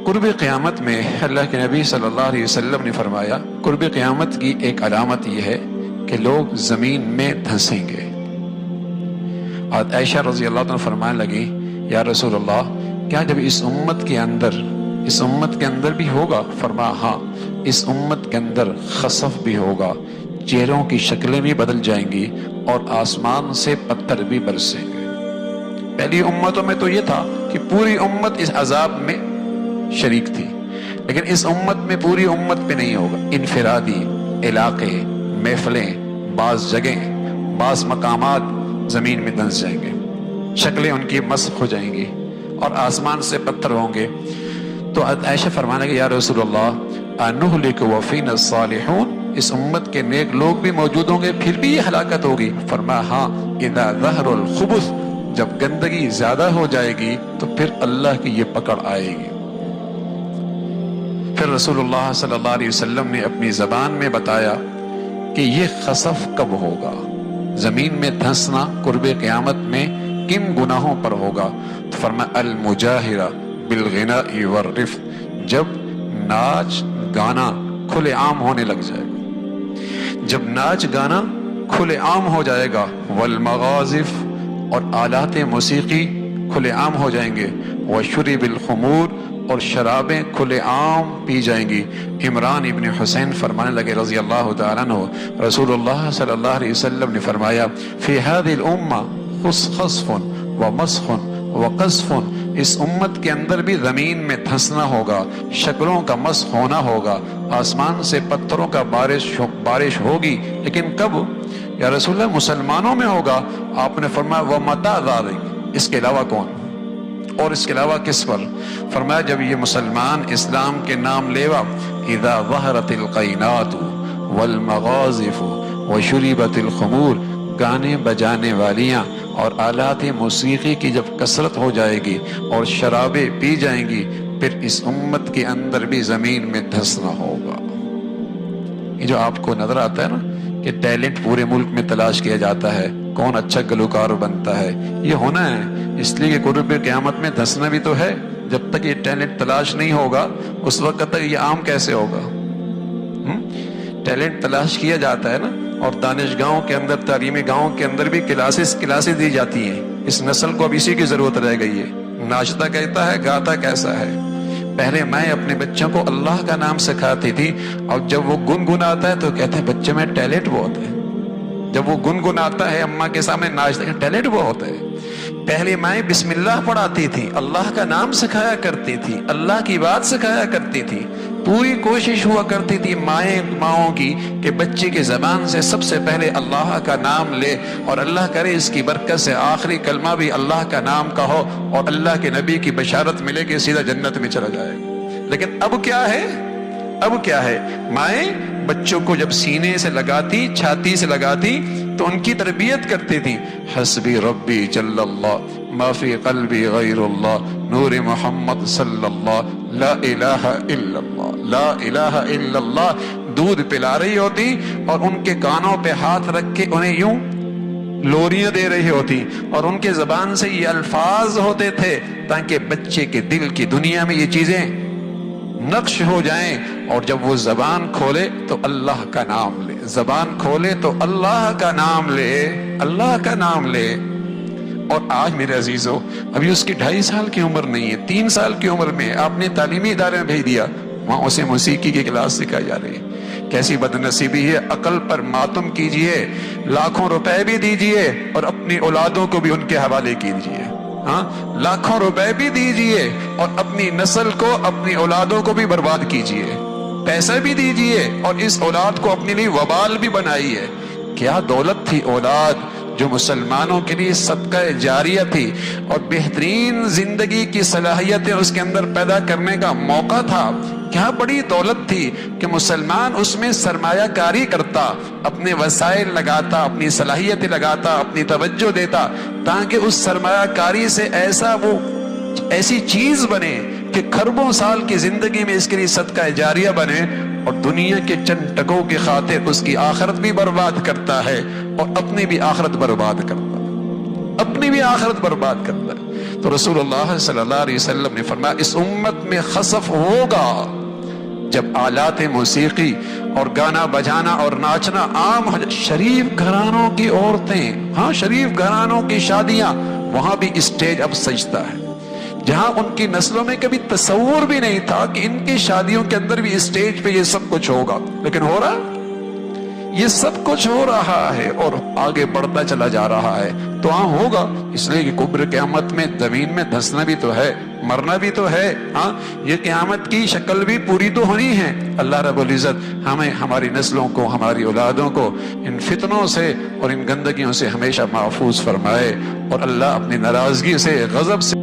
قرب قیامت میں اللہ کے نبی صلی اللہ علیہ وسلم نے فرمایا قرب قیامت کی ایک علامت یہ ہے کہ لوگ زمین میں دھنسیں گے. اور عائشہ رضی اللہ عنہ فرمانے لگی یا رسول اللہ کیا جب اس امت کے اندر بھی ہوگا؟ فرمایا ہاں، اس امت کے اندر خسف بھی ہوگا، چہروں کی شکلیں بھی بدل جائیں گی اور آسمان سے پتھر بھی برسیں گے. پہلی امتوں میں تو یہ تھا کہ پوری امت اس عذاب میں شریک تھی، لیکن اس امت میں پوری امت پہ نہیں ہوگا. انفرادی علاقے، محفلیں، بعض جگہیں، بعض مقامات زمین میں دھنس جائیں گے، شکلیں ان کی مسخ ہو جائیں گی اور آسمان سے پتھر ہوں گے. تو عائشہ فرمانے لگی یا رسول اللہ انہلک وفینا الصالحون، اس امت کے نیک لوگ بھی موجود ہوں گے پھر بھی یہ ہلاکت ہوگی؟ فرمایا ہاں، اذا ظہر الخبث، جب گندگی زیادہ ہو جائے گی تو پھر اللہ کی یہ پکڑ آئے گی. پھر رسول اللہ صلی اللہ علیہ وسلم نے اپنی زبان میں بتایا کہ یہ خسف کب ہوگا، زمین میں دھنسنا قرب قیامت میں کن گناہوں پر ہوگا؟ تو فرمایا المجاہرہ بالغناء والرفث، جب ناچ گانا کھلے عام ہونے لگ جائے گا، جب ناچ گانا کھلے عام ہو جائے گا، والمغازف، اور آلات موسیقی کھلے عام ہو جائیں گے، وشرب الخمور، اور شرابیں کھلے عام پی جائیں گی. عمران ابن حسین فرمانے لگے رضی اللہ تعالیٰ عنہ رسول اللہ صلی اللہ علیہ وسلم نے فرمایا فی هذه الامہ خسف ومسخ وقذف، اس امت کے اندر بھی زمین میں دھنسنا ہوگا، شکلوں کا مسخ ہونا ہوگا، آسمان سے پتھروں کا بارش ہوگی. لیکن کب یا رسول اللہ؟ مسلمانوں میں ہوگا. آپ نے فرمایا ومتى ذلك، اس کے علاوہ کون اور اس کے علاوہ کس پر؟ فرمایا جب یہ مسلمان اسلام کے نام لیوا اذا ظہرت القینات والمغازف وشربت الخمور، گانے بجانے والیاں اور آلات موسیقی کی جب کثرت ہو جائے گی اور شرابیں پی جائیں گی، پھر اس امت کے اندر بھی زمین میں دھنسنا ہوگا. یہ جو آپ کو نظر آتا ہے نا کہ ٹیلنٹ پورے ملک میں تلاش کیا جاتا ہے، کون اچھا گلوکار بنتا ہے، یہ ہونا ہے اس لیے کہ قرب قیامت میں دھنسنا بھی تو ہے. جب تک یہ ٹیلنٹ تلاش نہیں ہوگا اس وقت تک یہ عام کیسے ہوگا؟ ٹیلنٹ تلاش کیا جاتا ہے نا، اور دانشگاہوں کے اندر، تعلیمی گاہوں کے اندر بھی کلاسز دی جاتی ہیں. اس نسل کو اب اسی کی ضرورت رہ گئی ہے. ناچتا کہتا ہے، گاتا کیسا ہے. پہلے میں اپنے بچوں کو اللہ کا نام سکھاتی تھی، اور جب وہ گنگناتا ہے تو کہتے ہیں بچے میں ٹیلنٹ بہت ہے. جب وہ گنگناتا ہے اماں کے سامنے ناچتا ہے، ٹیلنٹ بہت ہے. پہلے مائیں بسم اللہ پڑھاتی تھی، اللہ کا نام سکھایا کرتی تھی، اللہ کی بات سکھایا کرتی تھی. پوری کوشش ہوا کرتی تھی ماؤں کی کہ بچے کی زبان سے سب سے پہلے اللہ کا نام لے، اور اللہ کرے اس کی برکت سے آخری کلمہ بھی اللہ کا نام کا ہو اور اللہ کے نبی کی بشارت ملے کہ سیدھا جنت میں چلا جائے. لیکن اب کیا ہے مائیں بچوں کو جب سینے سے لگاتی، چھاتی سے لگاتی تو ان کی تربیت کرتی تھی. حسبی ربی جل اللہ ما فی قلبی غیر اللہ نور محمد صلی اللہ لا الہ الا اللہ لا الہ الا اللہ. دودھ پلا رہی ہوتی اور ان کے کانوں پہ ہاتھ رکھ کے انہیں یوں لوریاں دے رہی ہوتی، اور ان کے زبان سے یہ الفاظ ہوتے تھے تاکہ بچے کے دل کی دنیا میں یہ چیزیں نقش ہو جائیں. اور جب وہ زبان کھولے تو اللہ کا نام لے، زبان کھولے تو اللہ کا نام لے، اللہ کا نام لے. اور آج میرے عزیزو ابھی اس کی 2.5 سال کی عمر نہیں ہے، 3 سال کی عمر میں آپ نے تعلیمی ادارے میں بھیج دیا، وہاں اسے موسیقی کی کلاس سکھائی جا رہی ہے. کیسی بدنصیبی ہے. عقل پر ماتم کیجئے، لاکھوں روپے بھی دیجئے اور اپنی اولادوں کو بھی ان کے حوالے کیجئے. ہاں، لاکھوں روپے بھی دیجئے اور اپنی نسل کو، اپنی اولادوں کو بھی برباد کیجئے. پیسہ بھی دیجئے اور اس اولاد کو اپنے لیے وبال بھی بنائیے. کیا دولت تھی اولاد جو مسلمانوں کے لیے صدقہ جاریہ تھی، اور بہترین زندگی کی صلاحیتیں اس کے اندر پیدا کرنے کا موقع تھا. کیا بڑی دولت تھی کہ مسلمان اس میں سرمایہ کاری کرتا، اپنے وسائل لگاتا، اپنی صلاحیتیں لگاتا، اپنی توجہ دیتا، تاکہ اس سرمایہ کاری سے ایسی چیز بنے کہ کھربوں سال کی زندگی میں اس کے لیے صدقہ جاریہ بنے، اور دنیا کے چند ٹکوں کی خاطر اس کی آخرت بھی برباد کرتا ہے اور اپنی بھی آخرت برباد کرتا ہے، اپنی بھی آخرت برباد کرتا ہے. تو رسول اللہ صلی اللہ علیہ وسلم نے فرمایا اس امت میں خسف ہوگا جب آلات موسیقی اور گانا بجانا اور ناچنا عام ہو جائے. شریف گھرانوں کی عورتیں، ہاں شریف گھرانوں کی شادیاں، وہاں بھی اسٹیج اب سجتا ہے. جہاں ان کی نسلوں میں کبھی تصور بھی نہیں تھا کہ ان کی شادیوں کے اندر بھی اسٹیج پہ یہ سب کچھ ہوگا، لیکن ہو رہا، یہ سب کچھ ہو رہا ہے اور آگے بڑھتا چلا جا رہا ہے. تو ہاں ہوگا، اس لیے کہ کبر قیامت میں زمین میں دھنسنا بھی تو ہے، مرنا بھی تو ہے. ہاں یہ قیامت کی شکل بھی پوری تو ہونی ہے. اللہ رب العزت ہمیں، ہماری نسلوں کو، ہماری اولادوں کو ان فتنوں سے اور ان گندگیوں سے ہمیشہ محفوظ فرمائے، اور اللہ اپنی ناراضگی سے، غضب سے